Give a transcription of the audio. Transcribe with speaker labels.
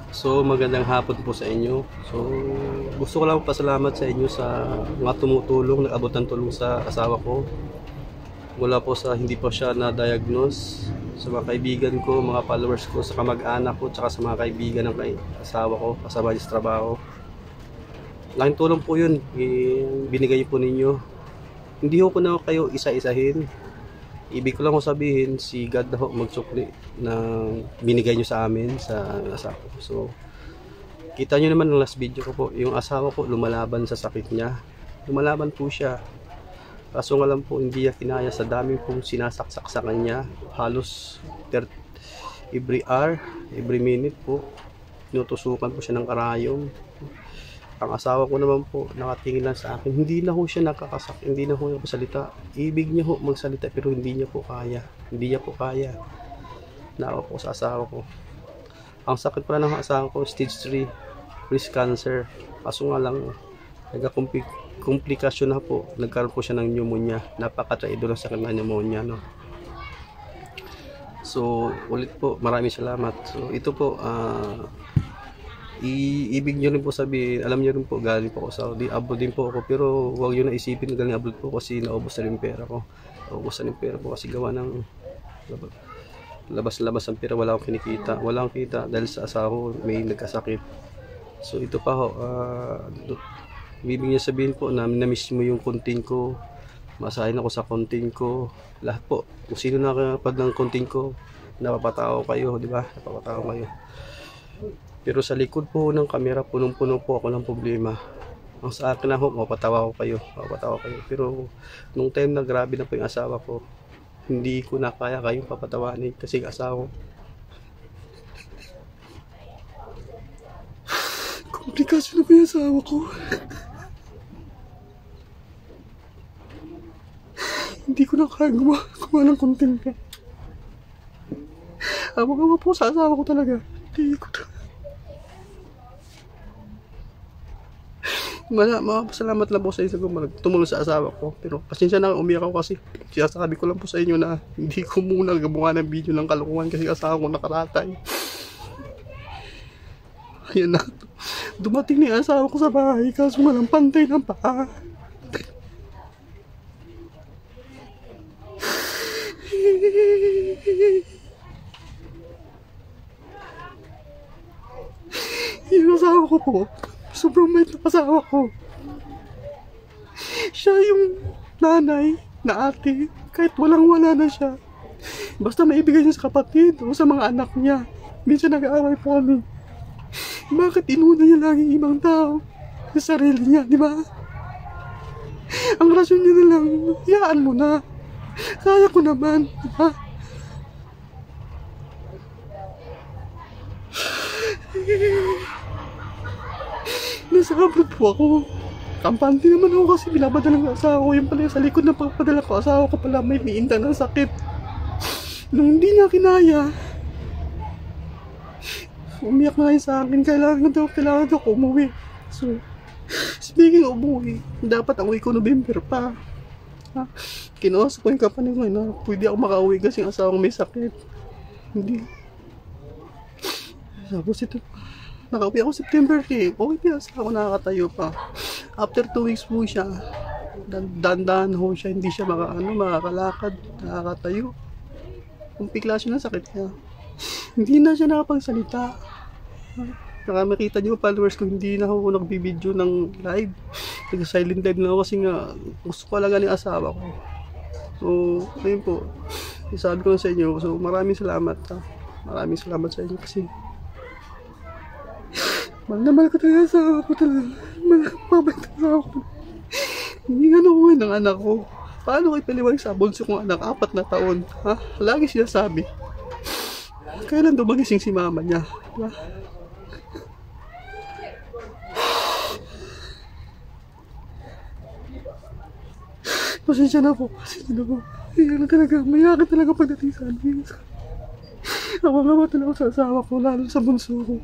Speaker 1: So magandang hapon po sa inyo. So gusto ko lang pasalamat sa inyo sa mga tumutulong, nag-abot ng tulong sa asawa ko. Mula po sa hindi po siya na-diagnose, sa mga kaibigan ko, mga followers ko, sa kamag-anak ko, tsaka sa mga kaibigan ng asawa ko, kasama niya sa trabaho. Laking tulong po yun, binigay po ninyo. Hindi ko na kayo isa-isahin. Ibig ko lang ko sabihin, si God na ho magsukli na binigay nyo sa amin, sa asawa ko. So, kita nyo naman ng last video ko po, yung asawa ko lumalaban sa sakit niya. Lumalaban po siya. Kaso nga lang po, hindi niya kinaya sa daming pong sinasaksak sa kanya. Halos every hour, every minute po, tinutusukan po siya ng karayom. Ang asawa ko naman po, nakatingin lang sa akin. Hindi na ho siya nakakasak, hindi na ho magsalita. Ibig niya ho magsalita pero hindi niya po kaya. Hindi niya po kaya. Naawa po sa asawa ko. Ang sakit pala ng asawa ko, stage 3, breast cancer. Kaso nga lang, komplikasyon na po. Nagkaroon po siya ng pneumonia. Napaka-traido lang sa kanya pneumonia, no? So, ulit po, maraming salamat. So, ito po, ibig nyo rin po sabihin, alam nyo rin po, galing po ako sa Saudi, abroad din po ako, pero huwag nyo na isipin na galing abroad po kasi naubos na rin pera ko. Naubos na rin pera po kasi gawa ng labas-labas ang pera, wala akong kinikita. Wala akong kita dahil sa asawa ko may nagkasakit. So ito pa ho, ibig nyo sabihin po na na-miss mo yung content ko, masahin ako sa content ko, lahat po. Kung sino nakapad ng content ko, napapatao kayo, di ba? Napapatao kayo. Pero sa likod po ng camera, punong-puno po ako ng problema. Ang sa akin na ho, mapatawa ko kayo. Pero nung time na grabe na po yung asawa ko, hindi ko na kaya kayong papatawanin kasi asawa ko. Komplikasyon na po yung asawa ko. Hindi ko na kaya gumawa ng content ka. Habang po sa asawa ko talaga. Hindi ko na. Salamat lang po sa inyo kung tumulong sa asawa ko. Pero pasensya na, umiyak ako kasi sinasabi ko lang po sa inyo na hindi ko muna gumawa ng video ng kalokohan kasi asawa ko nakaratay. Ayan na. Dumating na yung asawa ko sa bahay kaso walang pantay ng paa. Yung asawa ko po, sobrang mait na asawa ko. Siya yung nanay na ate, kahit walang-wala na siya. Basta maibigay niya sa kapatid o sa mga anak niya. Minsan nag-aaway pa kami. Bakit inuna niya lagi ibang tao sa sarili niya, di ba? Ang rasyon niya na lang, hayaan mo na. Kaya ko naman, di ba? Nasa abroad po ako. Kampante naman ako kasi binapadala ng asawa ko. Yung pala sa likod na pagpadala ko, asawa ko pala may miinda ng sakit. Nung hindi niya kinaya, umiyak na kayo sa akin. Kailangan daw ko umuwi. So, speaking of umuwi, dapat ang uwi ko November pa. Kinuha ko yung kapatid ko na pwede ako makauwi kasi ang asawa ko may sakit. Hindi. Tapos ito, nakauwi ako September 3. Okay, pinas ako nakakatayo pa. After 2 weeks po siya, dandan ho siya, hindi siya makakalakad, nakakatayo. Komplikasyon na sakit niya. Hindi na siya nakapagsalita. Saka makita niyo followers ko, hindi na ako nagbibideo ng live. Nag-silent live na ako kasi nga gusto ko lang ng asawa ko. So, ayun po. Isabi ko sa inyo. So, maraming salamat. Maraming salamat sa inyo kasi mahal na mahal ko talaga sa asawa ko talaga. Mabait na asawa ko. Hindi nga nakuha ng anak ko. Paano ko ipaliwanag sa bunso kong anak? 4 na taon. Ha? Lagi sinasabi. Kailan daw magising si mama niya? Diba? Pasensya na po. Pasensya na po. Mayakan talaga pagdating sa amin. Ako nga ba talaga sa asawa ko, lalo sa bunso ko.